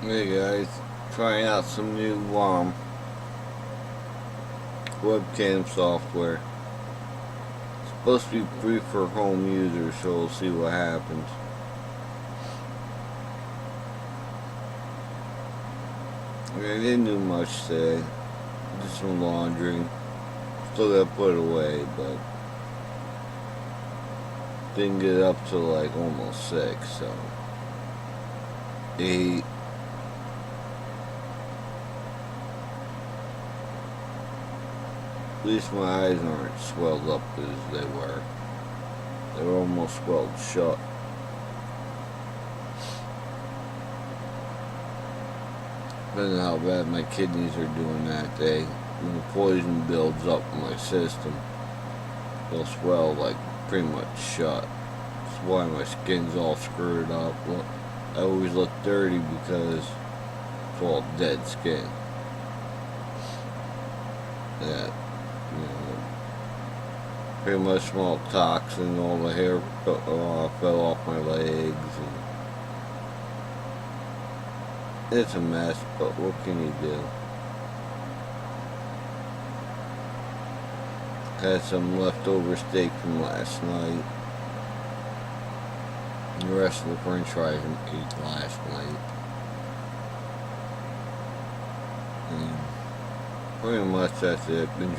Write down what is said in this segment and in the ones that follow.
Hey guys, trying out some new webcam software. It's supposed to be free for home users, so we'll see what happens. I didn't do much today. Did some laundry. Still gotta put it away, but didn't get up till like almost 6, so 8. At least my eyes aren't swelled up as they were. They were almost swelled shut. Depending on how bad my kidneys are doing that day. When the poison builds up in my system, they'll swell like pretty much shut. That's why my skin's all screwed up. I always look dirty because it's all dead skin. That, pretty much small toxin, all the hair fell off my legs. And it's a mess, but what can you do? Had some leftover steak from last night. The rest of the french fries I ate last night. And pretty much that's it. Been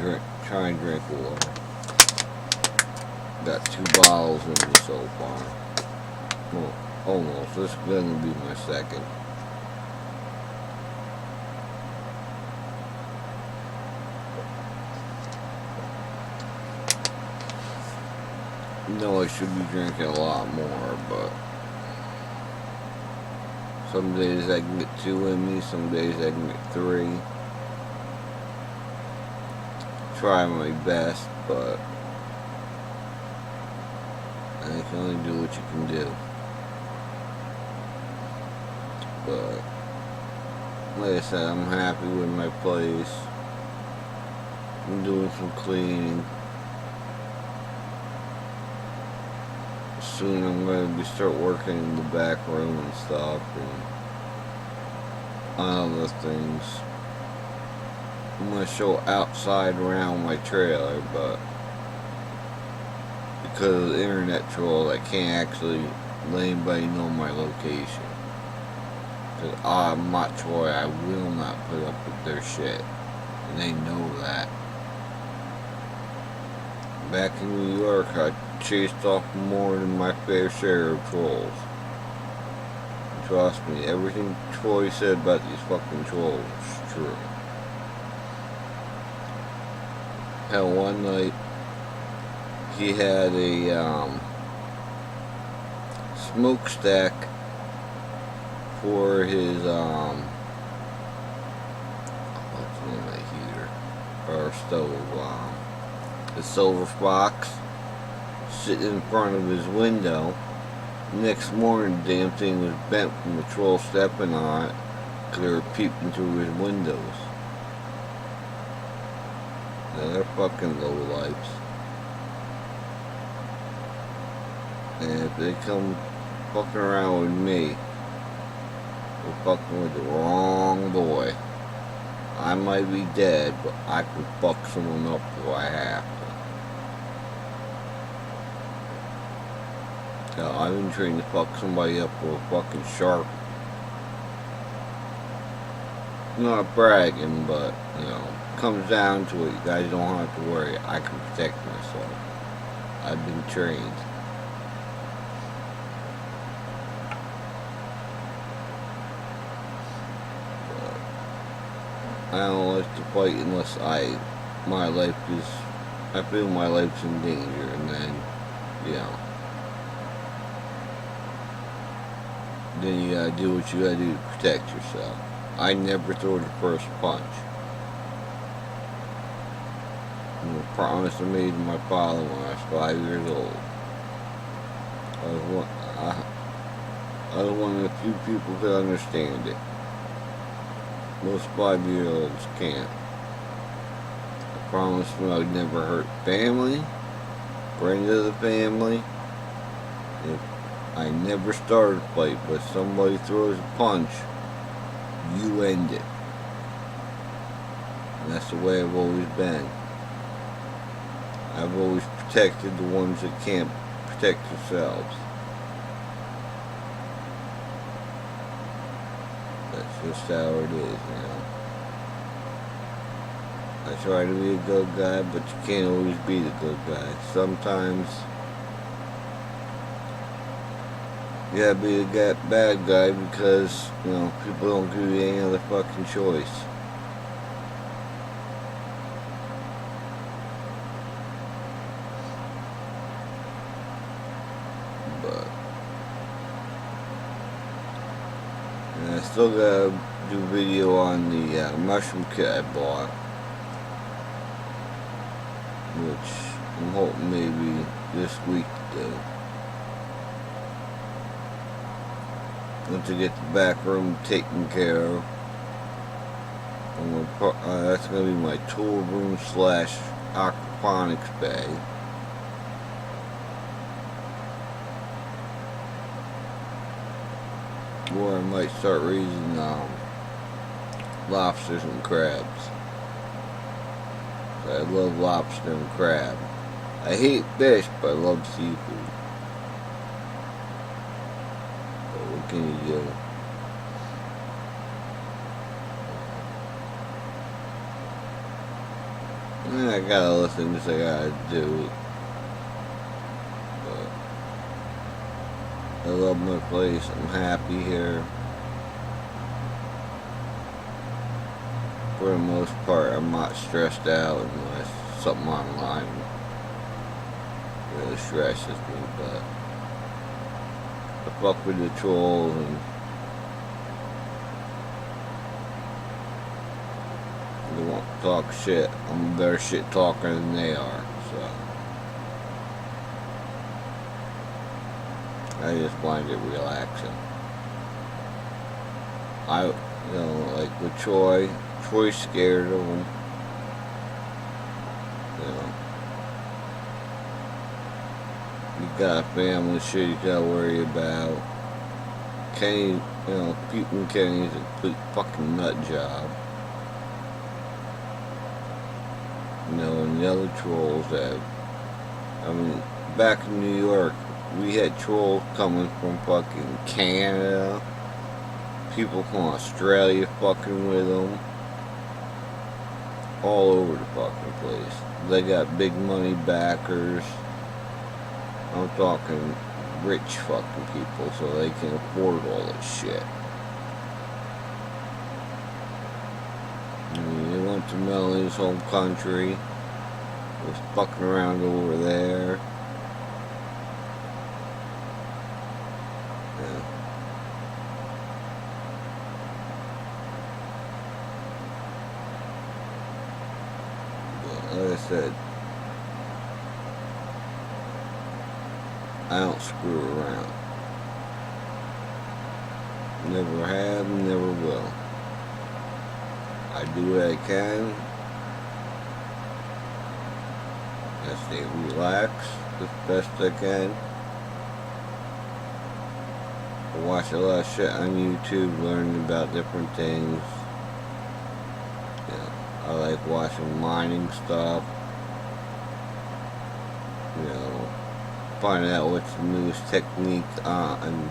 trying to drink water. Got 2 bottles in me so far. Well, almost. This is gonna be my second. I should be drinking a lot more, but some days I can get 2 in me, some days I can get 3. Try my best, but I can only do what you can do. But like I said, I'm happy with my place. I'm doing some cleaning. Soon I'm going to start working in the back room and stuff and other things. I'm going to show outside around my trailer, but because of the internet troll, I can't actually let anybody know my location. Because I'm not Troy, I will not put up with their shit. And they know that. Back in New York, I chased off more than my fair share of trolls. And trust me, everything Troy said about these fucking trolls is true. Hell, one night, he had a smokestack for his what's the name of the heater or stove, the silver fox, sitting in front of his window. Next morning, the damn thing was bent from the troll stepping on it because they were peeping through his windows. Now they're fucking lowlifes. And if they come fucking around with me, they're fucking with the wrong boy. I might be dead, but I can fuck someone up if I have to. I've been trained to fuck somebody up with a fucking shark. Not bragging, but, comes down to it. You guys don't have to worry. I can protect myself. I've been trained. I don't like to fight unless I feel my life's in danger, and then, then you gotta do what you gotta do to protect yourself. I never throw the first punch. And the promise I made to my father when I was 5 years old. I was one of the few people who could understand it. Most 5-year-olds can't. I promised them I would never hurt family, friends of the family. If I never started a fight, but somebody throws a punch, you end it. And that's the way I've always been. I've always protected the ones that can't protect themselves. That's just how it is, you know. I try to be a good guy, but you can't always be the good guy. Sometimes you gotta be a bad guy because, you know, people don't give you any other fucking choice. But and I still gotta do a video on the mushroom kit I bought, which I'm hoping maybe this week to do. Once I get the back room taken care of, that's going to be my tool room / aquaponics bay. Where I might start raising lobsters and crabs. I love lobster and crab. I hate fish, but I love seafood. But what can you do? I got other things I gotta do. But I love my place. I'm happy here. For the most part, I'm not stressed out unless something online really stresses me, but I fuck with the trolls and they won't talk shit. I'm a better shit talker than they are, so I just find it relaxing. You know, like with Troy's scared of him. You know, you got a family shit you gotta worry about. Kenny, you know, keeping Kenny's a complete fucking nut job. You know, and the other trolls that, I mean, back in New York, we had trolls coming from fucking Canada, people from Australia fucking with them, all over the fucking place. They got big money backers. I'm talking rich fucking people, so they can afford all this shit. They went to Melanie's home country, was fucking around over there. Yeah. But like I said, I don't screw around. Never have, never will. I do what I can. I stay relaxed as best I can. I watch a lot of shit on YouTube, learning about different things. You know, I like watching mining stuff. You know, finding out what's the newest technique on,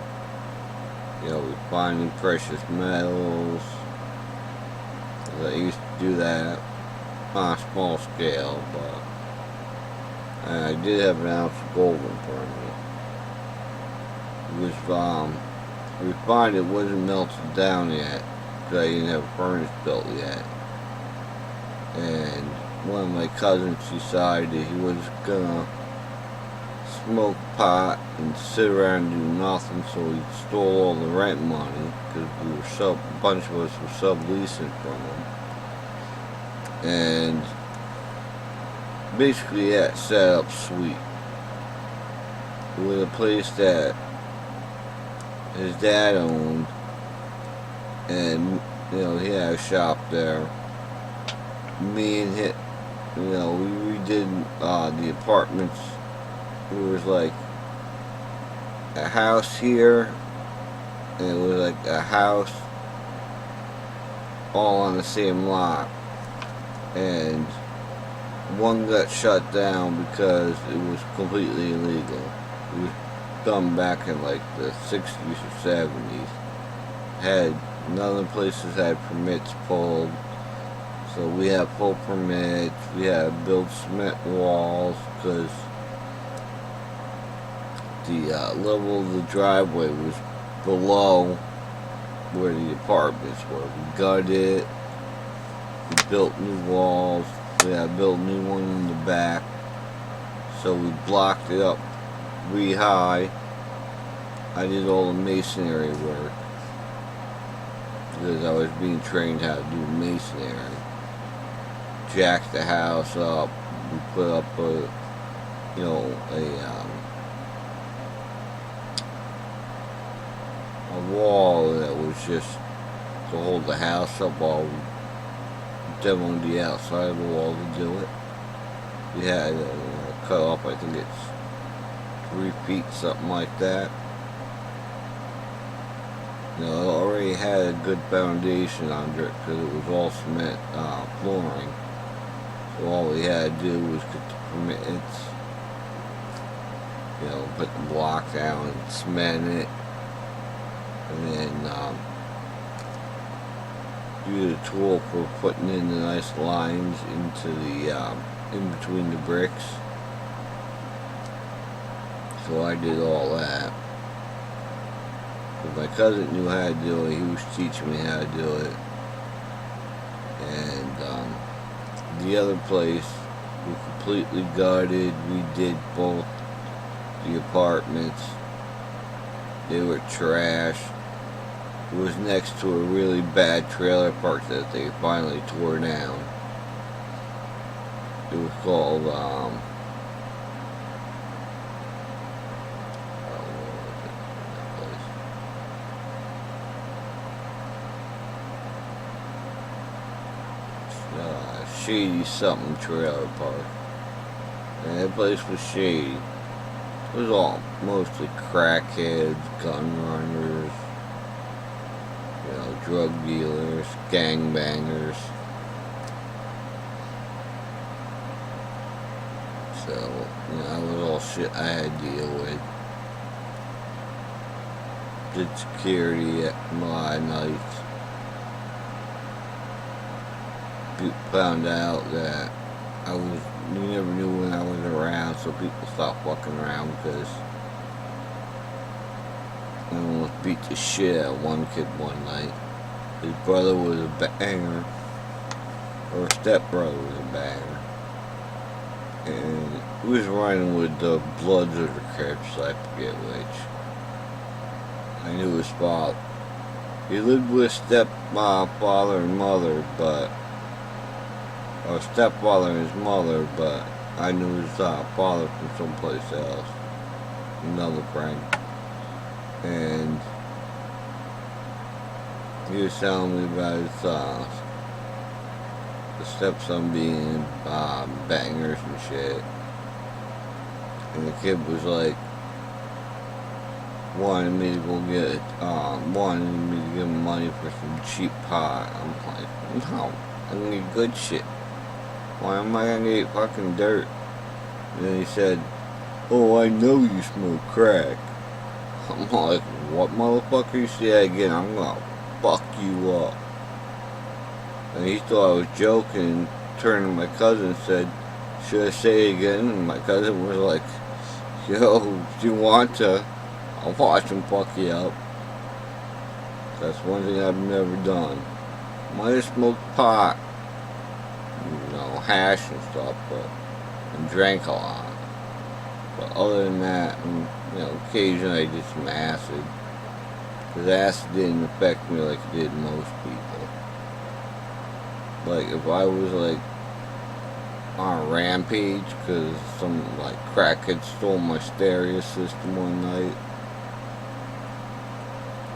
you know, finding precious metals. I used to do that on a small scale, but I did have an ounce of gold in front of me. It was refined. It wasn't melted down yet because I didn't have a furnace built yet. And one of my cousins decided he was gonna smoke pot and sit around and do nothing, so he stole all the rent money because a bunch of us were subleasing from him. And basically that set up sweet with a place that his dad owned, and you know, he had a shop there. Me and him, you know, we redid the apartments. It was like a house here, and it was like a house all on the same lot, and one got shut down because it was completely illegal. It was done back in like the 60s or 70s. None of the places had permits pulled, so we had pull permits. We had to build cement walls because the level of the driveway was below where the apartments were. We gutted it. We built new walls. We had to build a new one in the back. So we blocked it up really high. I did all the masonry work because I was being trained how to do masonry. Jacked the house up. We put up a wall that was just to hold the house up while we demoed the outside of the wall to do it. We had cut off, I think it's 3 feet, something like that. It already had a good foundation under it because it was all cement flooring. So all we had to do was get the permits, put the block down and cement it, and then use a tool for putting in the nice lines into the in between the bricks. So I did all that. But my cousin knew how to do it. He was teaching me how to do it. And the other place we completely gutted. We did both the apartments. They were trash. It was next to a really bad trailer park that they finally tore down. It was called Shady something trailer park. And that place was shady. It was all mostly crackheads, gun runners, drug dealers, gangbangers. So, that was all shit I had to deal with. Did security at my nights. People found out that you never knew when I was around, so people stopped fucking around because I almost beat the shit out of one kid one night. His brother was a banger, or his stepbrother was a banger, and he was running with the Bloods or the Crips, I forget which. I knew his father. He lived with stepfather and mother, or stepfather and his mother, but I knew his father from someplace else, another friend. And he was telling me about his the stepson being bangers and shit. And the kid was like, wanted me to go get give him money for some cheap pot. I'm like, no, I need good shit. Why am I gonna eat fucking dirt? And then he said, oh, I know you smoke crack. I'm like, what, motherfucker? You say that again, I'm gonna fuck you up. And he thought I was joking, turned to my cousin and said, should I say it again? And my cousin was like, yo, if you want to, I'll watch him fuck you up. That's one thing I've never done. Might have smoked pot, hash and stuff, and drank a lot. But other than that, occasionally I did some acid. Because acid didn't affect me like it did most people. Like, if I was, on a rampage, because some, crackhead stole my stereo system one night,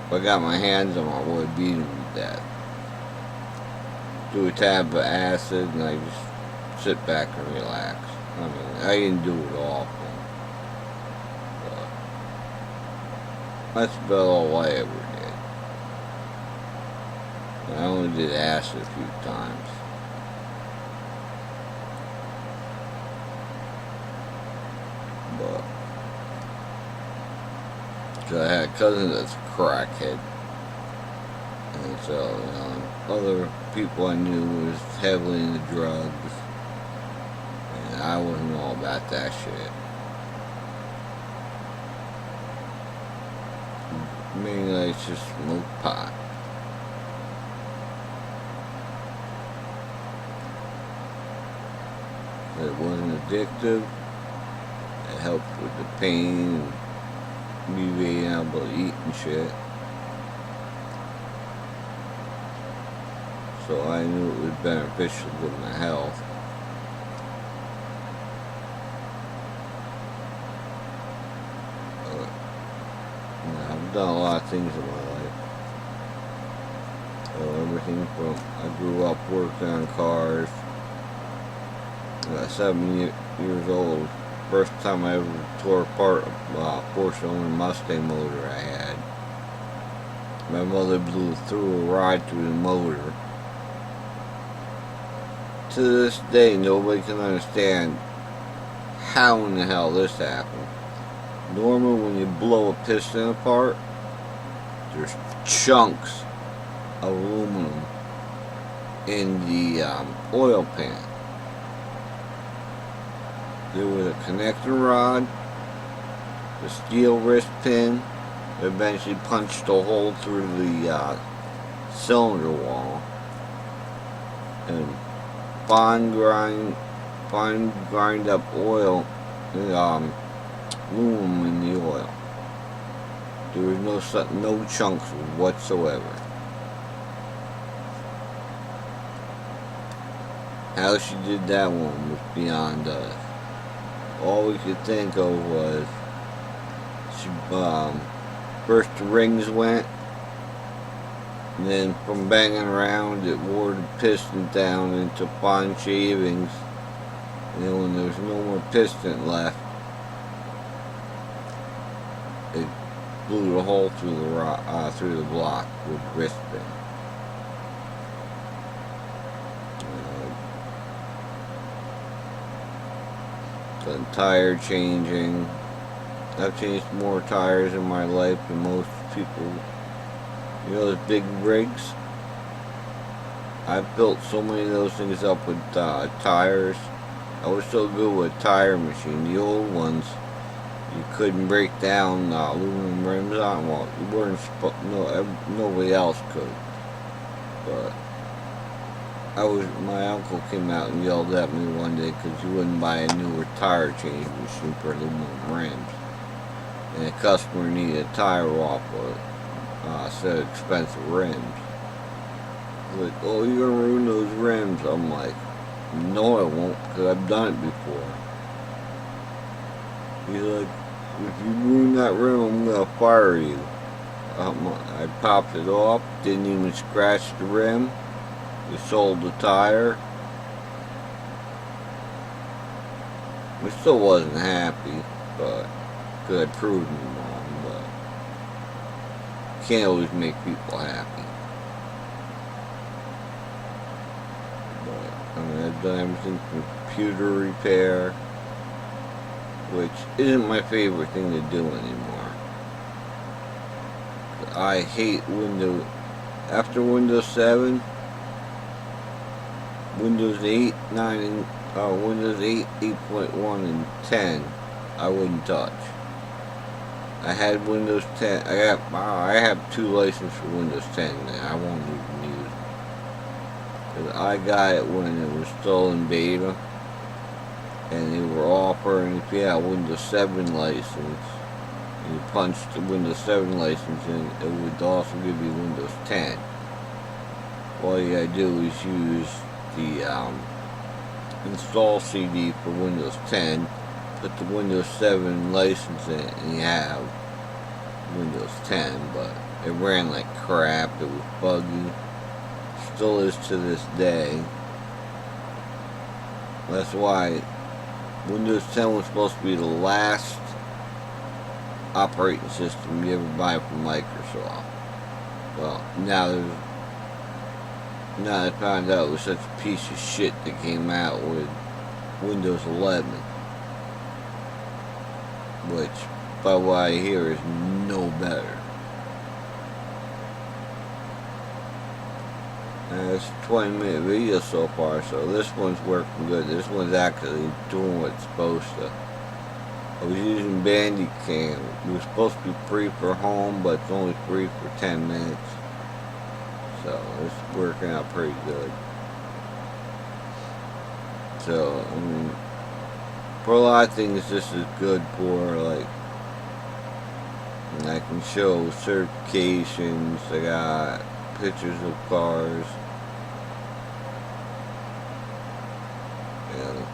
if I got my hands on him, I would have beat him to death. Do a tab of acid, and I just sit back and relax. I mean, I didn't do it often. But that's about all I ever did. I only did acid a few times. But, cause I had a cousin that's a crackhead. And so, other people I knew was heavily into drugs. And I wasn't all about that shit. Mainly I just smoke pot. It wasn't addictive. It helped with the pain and me being able to eat and shit. So I knew it was beneficial to my health. I've done a lot of things in my life. So everything from, I grew up working on cars. 7 years old. First time I ever tore apart a 4-cylinder Mustang motor I had. My mother blew through a rod through the motor. To this day, nobody can understand how in the hell this happened. Normally, when you blow a piston apart, there's chunks of aluminum in the oil pan. There was a connector rod, the steel wrist pin, that eventually punched a hole through the cylinder wall, and fine grind up oil, aluminum in the oil. There was no chunks whatsoever. How she did that one was beyond us. All we could think of was she first the rings went, and then from banging around it wore the piston down into fine shavings, and then when there was no more piston left, it blew the hole through the block with the wrist pin. Done tire changing. I've changed more tires in my life than most people. You know those big rigs? I've built so many of those things up with tires. I was so good with a tire machine. The old ones, you couldn't break down aluminum rims on. Well, you weren't nobody else could. But my uncle came out and yelled at me one day because you wouldn't buy a newer tire change machine for aluminum rims. And a customer needed a tire off a set of expensive rims. He's like, oh, you're going to ruin those rims. I'm like, no I won't, because I've done it before. He's like, if you ruin that rim, I'm going to fire you. I popped it off, didn't even scratch the rim. We sold the tire. We still wasn't happy, but because I proved him wrong. But you can't always make people happy. But I mean, I've done everything from computer repair, which isn't my favorite thing to do anymore. I hate Windows. After Windows 7. Windows 8, 9, and Windows 8, 8.1, and 10, I wouldn't touch. I had Windows 10. I have 2 licenses for Windows 10, and I won't even use it. Because I got it when it was still in beta, and they were offering, if you had a Windows 7 license, and you punched the Windows 7 license in, it would also give you Windows 10. All you gotta do is use the install CD for Windows 10, put the Windows 7 license in it, and you have Windows 10, but it ran like crap. It was buggy, still is to this day. That's why Windows 10 was supposed to be the last operating system you ever buy from Microsoft. Well, now there's Now I found out it was such a piece of shit that came out with Windows 11, which, by what I hear, is no better. And it's a 20-minute video so far, so this one's working good. This one's actually doing what it's supposed to. I was using Bandicam. It was supposed to be free for home, but it's only free for 10 minutes. So it's working out pretty good. So, I mean, for a lot of things, this is good for, like, I can show certifications. I got pictures of cars. Yeah.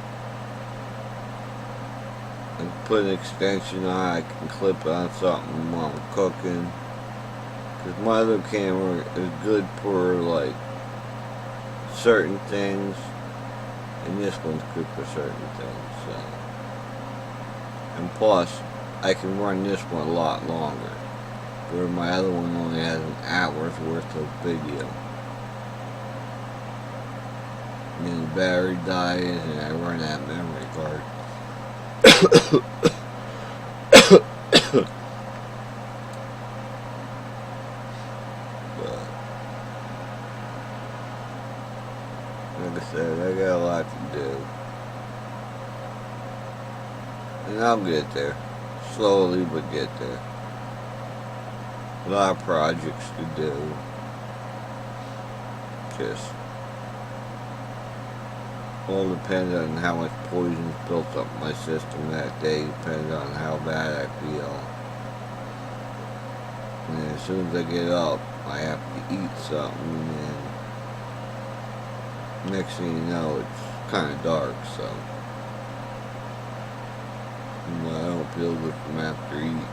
I can put an extension on. I can clip on something while I'm cooking. Because my other camera is good for, like, certain things, and this one's good for certain things. So. And plus, I can run this one a lot longer, where my other one only has an hour's worth of video. And then the battery dies, and I run out of memory card. Like I said, I got a lot to do. And I'll get there. Slowly, but get there. A lot of projects to do. Just all depends on how much poison's built up in my system that day. Depends on how bad I feel. And as soon as I get up, I have to eat something, and next thing you know, it's kind of dark, so I don't feel good from after eating.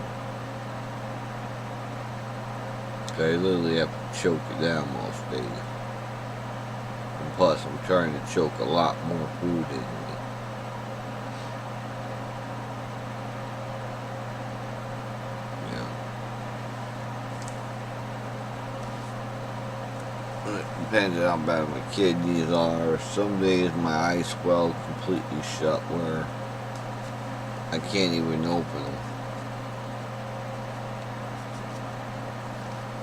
I literally have to choke it down most days. And plus, I'm trying to choke a lot more food in me. It depends on how bad my kidneys are. Some days my eyes swell completely shut where I can't even open them.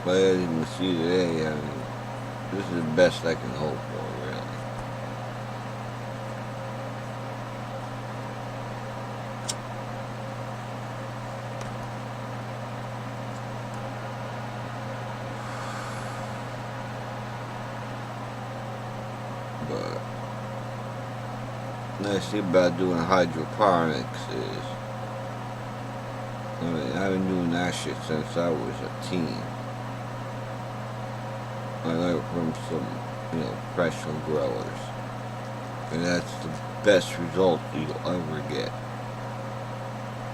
But as you can see today, I mean, this is the best I can hope for, really. But the nice thing about doing hydroponics is, I mean, I've been doing that shit since I was a teen. I learned from some, professional growers. And that's the best result you'll ever get.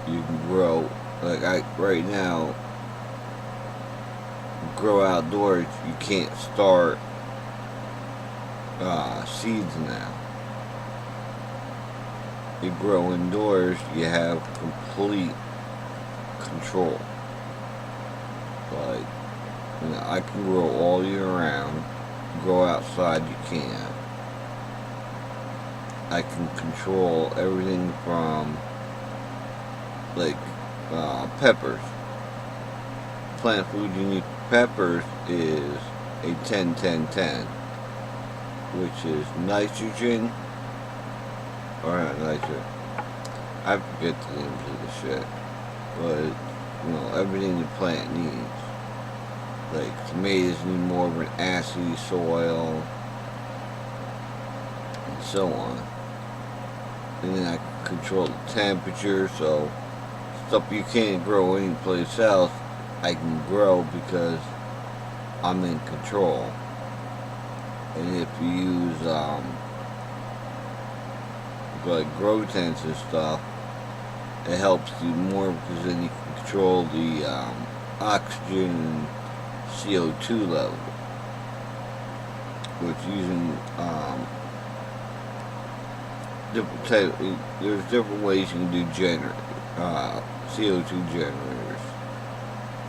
You can grow, like right now, grow outdoors, you can't start seeds now. You grow indoors, you have complete control. Like, I can grow all year round. Grow outside, you can't. I can control everything from, like, peppers. Plant food you need for peppers is a 10-10-10, which is nitrogen, or not nitrogen, I forget the names of the shit, but, everything the plant needs. Like, tomatoes need more of an acid soil, and so on. And then I can control the temperature, so stuff you can't grow anyplace else, I can grow because I'm in control. And if you use, like grow tents and stuff, it helps you more because then you can control the, oxygen and CO2 level, which using different there's different ways you can do CO2 generators.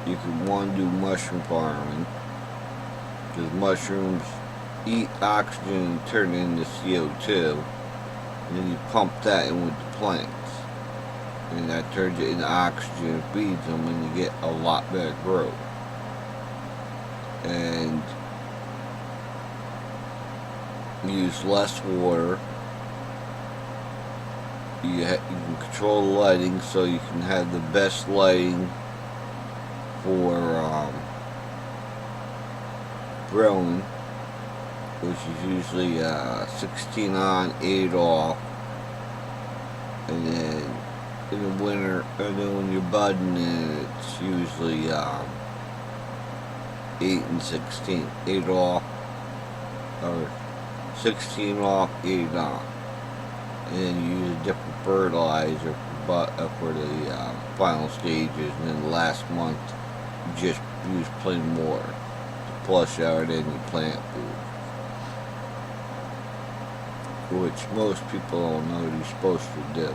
You can do mushroom farming, because mushrooms eat oxygen and turn it into CO2, and then you pump that in with the plants, and that turns it into oxygen and feeds them, and you get a lot better growth. And use less water. You can control the lighting, so you can have the best lighting for growing, which is usually 16 on, 8 off, and then in the winter, and then when you're budding, it's usually 8 and 16, 8 off, or 16 off, 8 on, and then you use a different fertilizer for the final stages, and then the last month you just use plain water to flush out any plant food, which most people don't know you're supposed to do.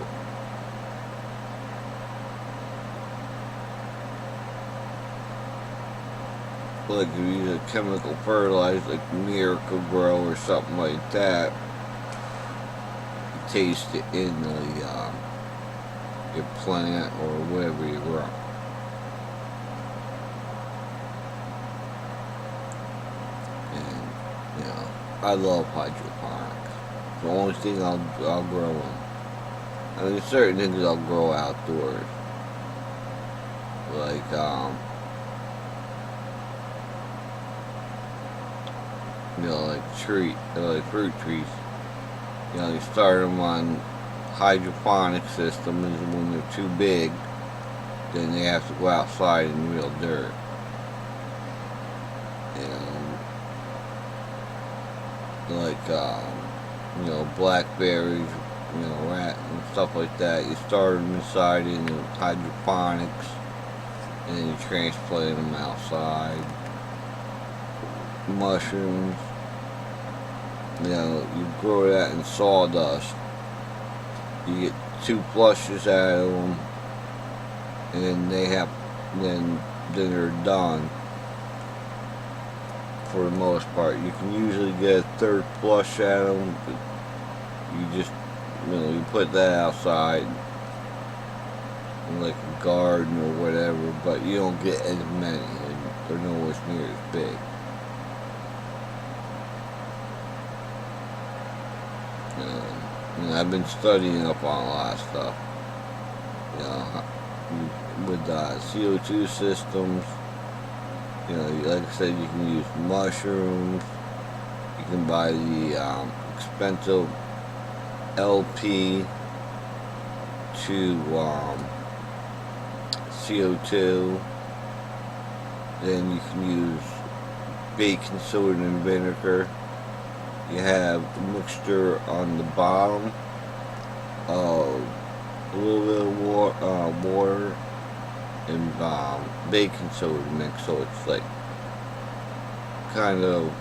Like if you use a chemical fertilizer like Miracle Grow or something like that, you taste it in your plant or whatever you grow. And you know, I love hydroponics. It's the only thing I'll grow in. I mean, certain things I'll grow outdoors, like you know, like fruit trees. You know, you start them on hydroponic systems, and when they're too big, then they have to go outside in real dirt. And like you know, blackberries, you know, rat and stuff like that. You start them inside in hydroponics, and then you transplant them outside. Mushrooms, you know, you grow that in sawdust. You get 2 flushes out of them, and then they're done. For the most part, you can usually get a 3rd flush out of them. But you just, you know, you put that outside in like a garden or whatever, but you don't get as many, and they're nowhere near as big. And I've been studying up on a lot of stuff, you know, with CO2 systems. You know, like I said, you can use mushrooms. You can buy the expensive LP to CO2. Then you can use baking soda and vinegar. You have a mixture on the bottom of a little bit of water and baking soda mix, so it's like kind of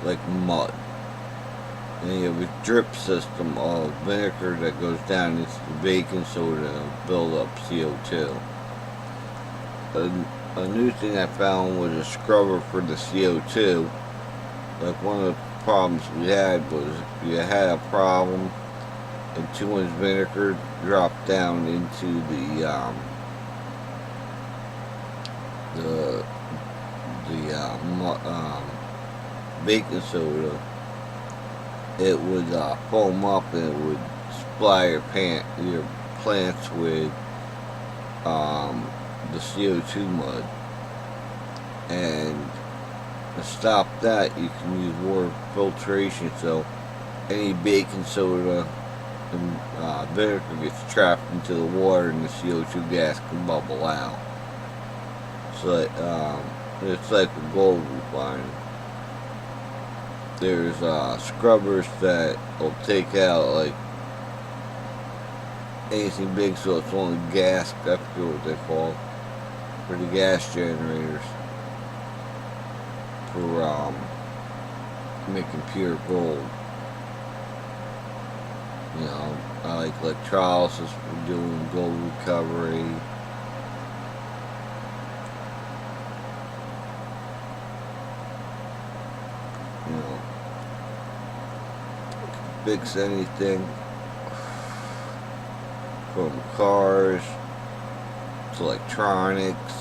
like mud. And you have a drip system of vinegar that goes down into the baking soda and build up CO2. A new thing I found was a scrubber for the CO2. Like one of the problems we had was if you had a problem and too much vinegar dropped down into the baking soda, it would foam up and it would supply your plants with the CO2 mud. And to stop that, you can use water filtration, so any baking soda and vinegar gets trapped into the water and the CO2 gas can bubble out. So it's like a gold refining. There's scrubbers that will take out like anything big, so it's only gas, I forget what they're called, for the gas generators, for making pure gold. You know, I like electrolysis for doing gold recovery. fix anything from cars to electronics,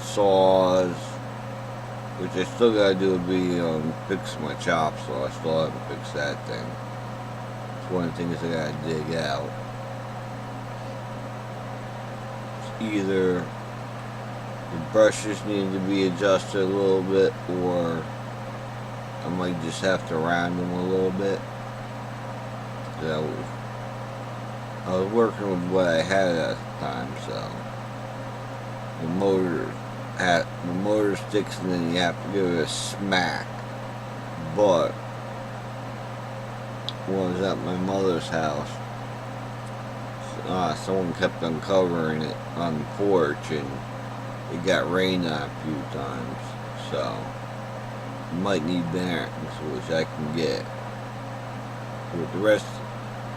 saws, which I still gotta do fix my chop saw. I still haven't fixed that thing. It's one of the things I gotta dig out. It's either the brushes need to be adjusted a little bit, or I might just have to round them a little bit. I was working with what I had at the time, so the motor sticks, and then you have to give it a smack. But when I was at my mother's house, someone kept uncovering it on the porch, and it got rained on a few times, so you might need bearings, which I can get.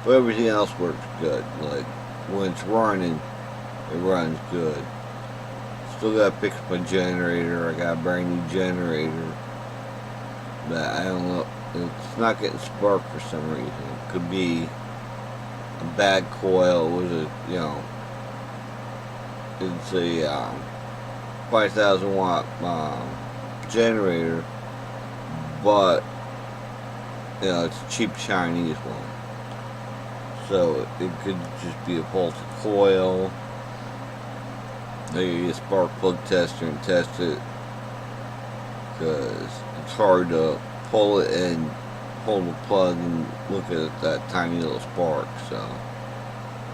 But everything else works good. Like when it's running, it runs good. Still gotta fix my generator. I got a brand new generator, but I don't know. It's not getting spark for some reason. It could be a bad coil. It was it's a 5,000 watt generator, but it's a cheap Chinese one. So it could just be a faulty coil. They use a spark plug tester and test it, because it's hard to pull it and pull the plug and look at that tiny little spark. So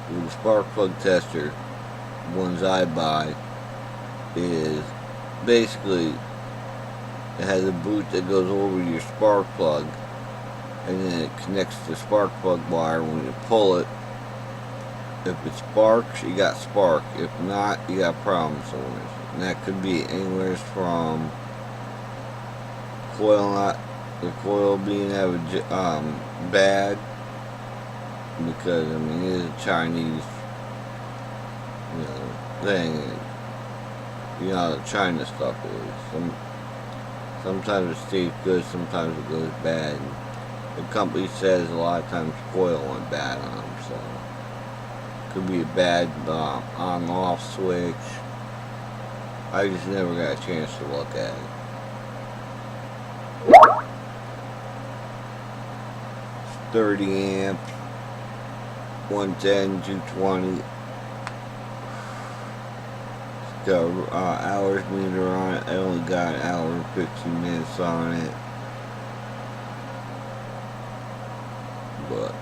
with the spark plug tester, the ones I buy, is basically it has a boot that goes over your spark plug, and then it connects the spark plug wire. When you pull it, if it sparks, you got spark. If not, you got problems somewhere. And that could be anywhere from the coil being bad, because it is a Chinese thing. You know how the China stuff is. Sometimes it stays good, sometimes it goes bad. And the company says a lot of times coil went bad on them, so it could be a bad on-off switch. I just never got a chance to look at it. It's 30 amps, 110, 220. It's got hours meter on it. I only got an hour and 15 minutes on it. But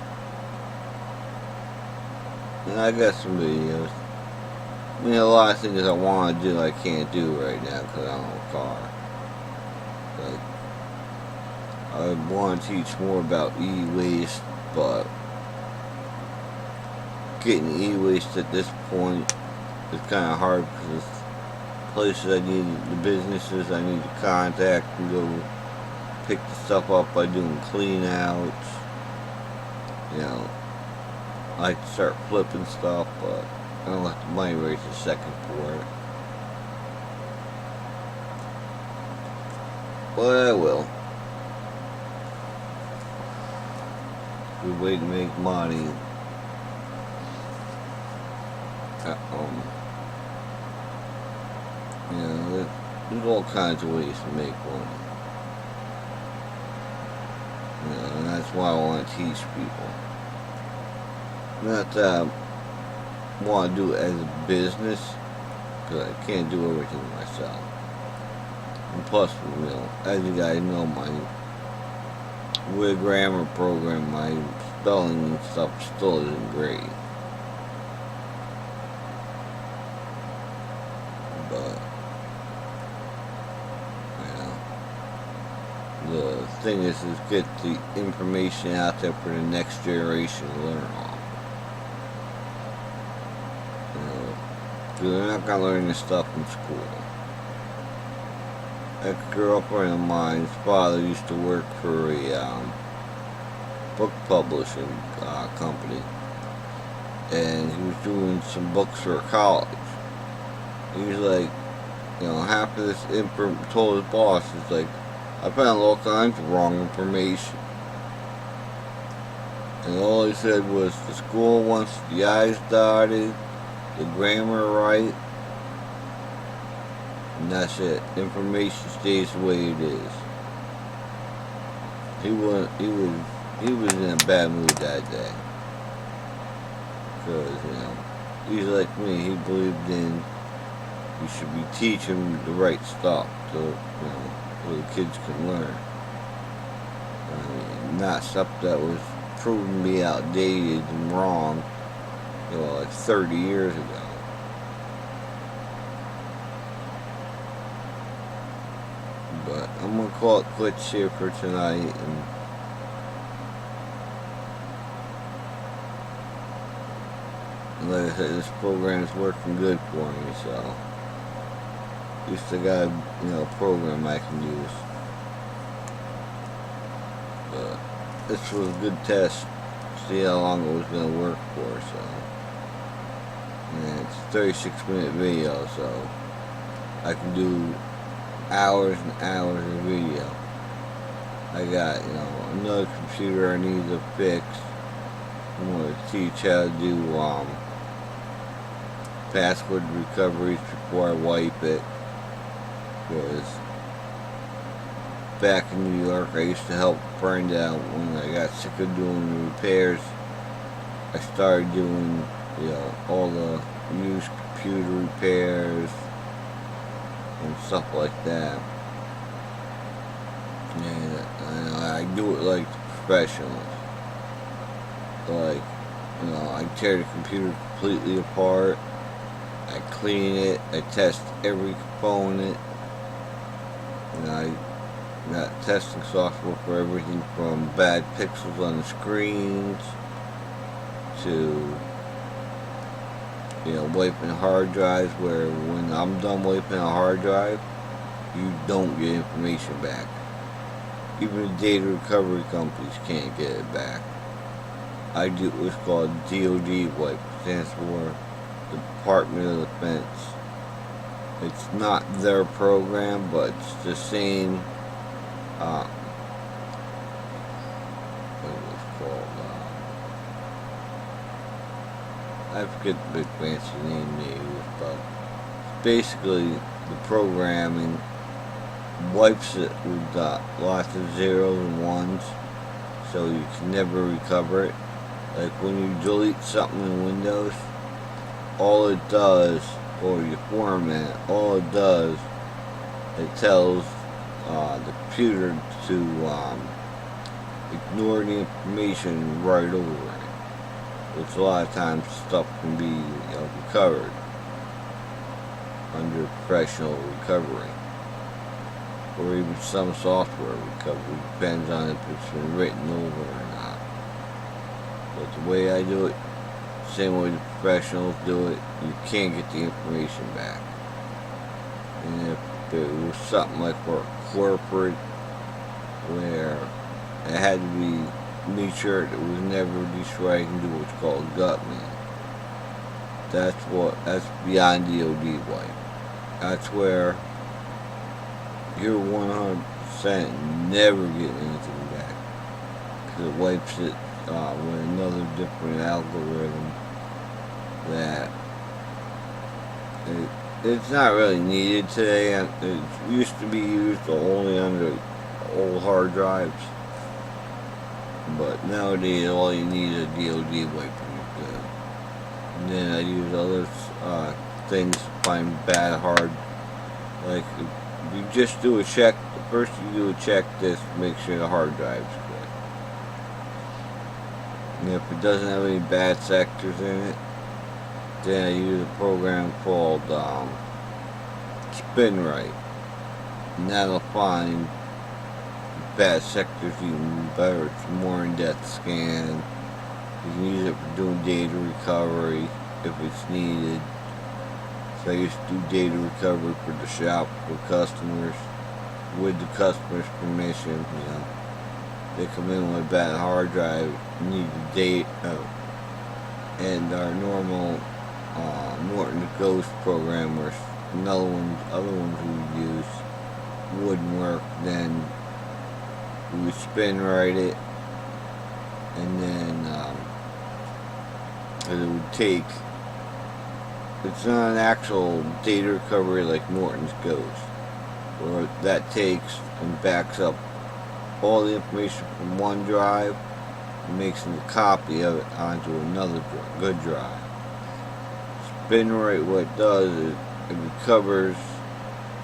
I got some videos. I mean, a lot of things I want to do I can't do right now because I don't have a car. Like, I want to teach more about e-waste, but getting e-waste at this point is kind of hard, because it's places the businesses I need to contact and go pick the stuff up by doing clean outs. I like to start flipping stuff, but I don't have the money right this second for it. But I will. Good way to make money. There's all kinds of ways to make money. And that's why I want to teach people. Not that I want to do it as a business, because I can't do everything myself. And plus, as you guys know, with a grammar program, my spelling and stuff still isn't great. But the thing is get the information out there for the next generation to learn off. They're not going to learn this stuff in school. A girlfriend of mine's father used to work for a book publishing company, and he was doing some books for college. He was like, half of this told his boss, is like, I found all kinds of wrong information. And all he said was the school wants the I's dotted, the grammar right, and that's it. Information stays the way it is. He was in a bad mood that day. Because, he's like me. He believed in you should be teaching the right stuff so the kids can learn. Not stuff that was proven to be outdated and wrong, like 30 years ago. But I'm gonna call it quits here for tonight, and like I said, this program is working good for me, so at least I got a program I can use. But this was a good test. See how long it was gonna work for. So, and it's a 36-minute video, so I can do hours and hours of video. I got another computer I need to fix. I'm gonna teach how to do password recoveries before I wipe it. Because back in New York, I used to help a friend out when I got sick of doing repairs. I started doing, all the used computer repairs and stuff like that. And I do it like the professionals. Like, I tear the computer completely apart. I clean it. I test every component. And I got testing software for everything from bad pixels on the screens to wiping hard drives, where when I'm done wiping a hard drive, you don't get information back. Even the data recovery companies can't get it back. I do what's called DOD wipe, stands for Department of Defense. It's not their program, but it's the same what it was called. I forget the big fancy name they use, but basically the programming wipes it with lots of zeros and ones, so you can never recover it. Like when you delete something in Windows, all it does, or you format, all it does, it tells the computer to ignore the information right over it. Which a lot of times stuff can be recovered under professional recovery, or even some software recovery. Depends on if it's been written over or not. But the way I do it, same way the professionals do it, you can't get the information back. And if it was something like for a corporate, where it had to be made sure it was never destroyed, and do what's called gutman. That's beyond DOD wipe. That's where you're 100% never getting anything back, because it wipes it with another different algorithm that it's not really needed today. It used to be used only under old hard drives, but nowadays all you need is a DOD wipe and you're good. And then I use other things to find bad hard. Like if you just do a check, first you do a check this to make sure the hard drive's good. And if it doesn't have any bad sectors in it, then I use a program called SpinRite, and that'll find bad sectors even better. It's a more in-depth scan. You can use it for doing data recovery if it's needed. So I used to do data recovery for the shop for customers with the customer's permission. They come in with a bad hard drive, need the data, and our normal Norton Ghost program, or other ones we use, wouldn't work. Then we would SpinRite it, and then it would take, it's not an actual data recovery like Norton's Ghost, where that takes and backs up all the information from one drive and makes a copy of it onto another good drive. SpinRite, what it does is it recovers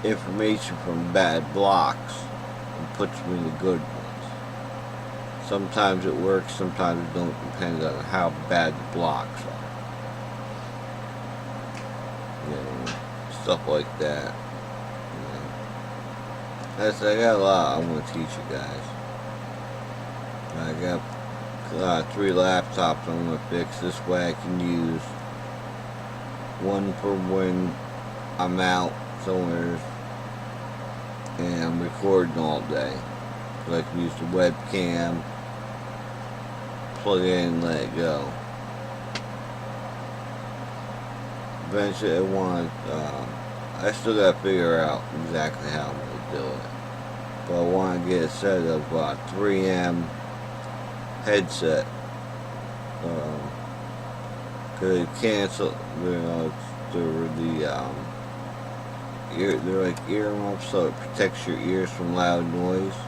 information from bad blocks and puts them in the good ones. Sometimes it works, sometimes it don't, depends on how bad the blocks are. You know, stuff like that. You know. I got a lot I want to teach you guys. I got 3 laptops I'm going to fix. This way I can use one for when I'm out somewhere and I'm recording all day. So I can use the webcam, plug it in and let it go. Eventually I still got to figure out exactly how I'm going to do it. But I want to get a set of 3M headset. Cause they cancel, they're like earmuffs, so it protects your ears from loud noise.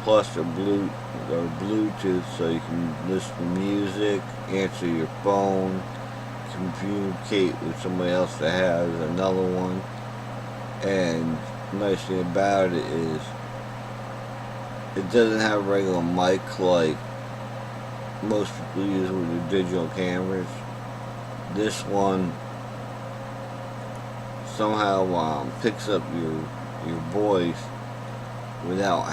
Plus they're Bluetooth, so you can listen to music, answer your phone, communicate with somebody else that has another one. And the nice thing about it is it doesn't have a regular mic like most people use with their digital cameras. This one somehow picks up your voice without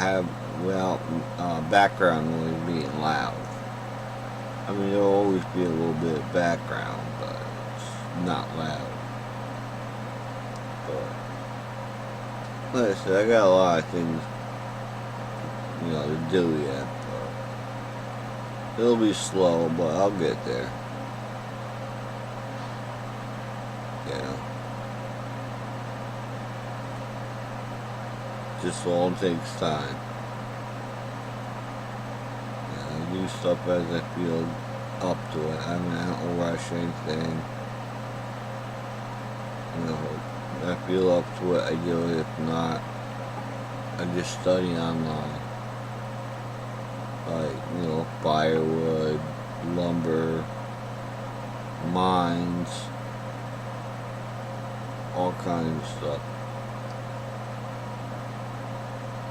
background noise being loud. I mean, there'll always be a little bit of background, but it's not loud. But like I said, I got a lot of things, to do yet. But it'll be slow, but I'll get there. Yeah. Just all takes time. I do stuff as I feel up to it. I mean, I don't rush anything. If I feel up to it, I do it. If not, I just study online. Like, firewood, lumber, mines, all kinds of stuff.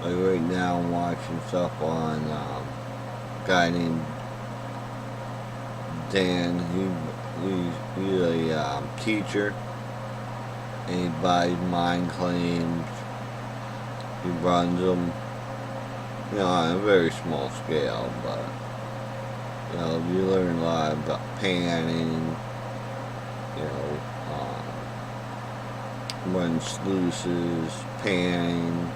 Like right now I'm watching stuff on a guy named Dan. He's a teacher, and he buys mine claims. He runs them, on a very small scale, but you learn a lot about panning, running sluices, panning,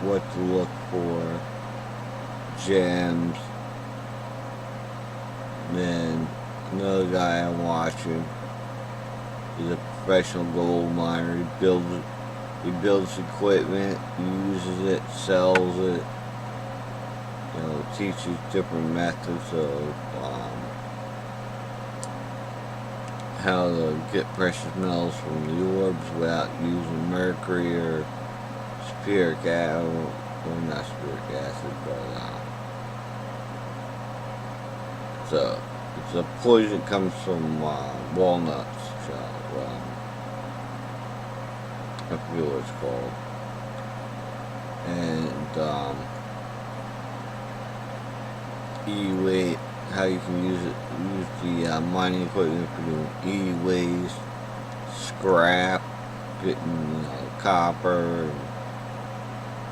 what to look for, gems. Then another guy I'm watching is a professional gold miner. He builds equipment, uses it, sells it, teaches different methods of how to get precious metals from the orbs without using mercury or sulfuric acid, or not sulfuric acid, but it's a poison that comes from walnuts. I forget what it's called. And e-waste, how you can use the mining equipment for doing e-waste, scrap, getting copper,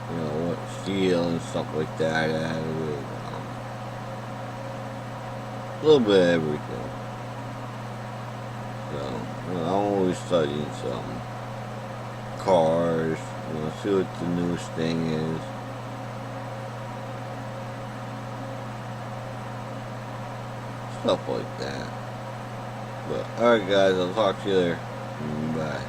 and steel and stuff like that out of it. A little bit of everything. So I'm always studying some cars, see what the newest thing is. Stuff like that. But alright guys, I'll talk to you later. Bye.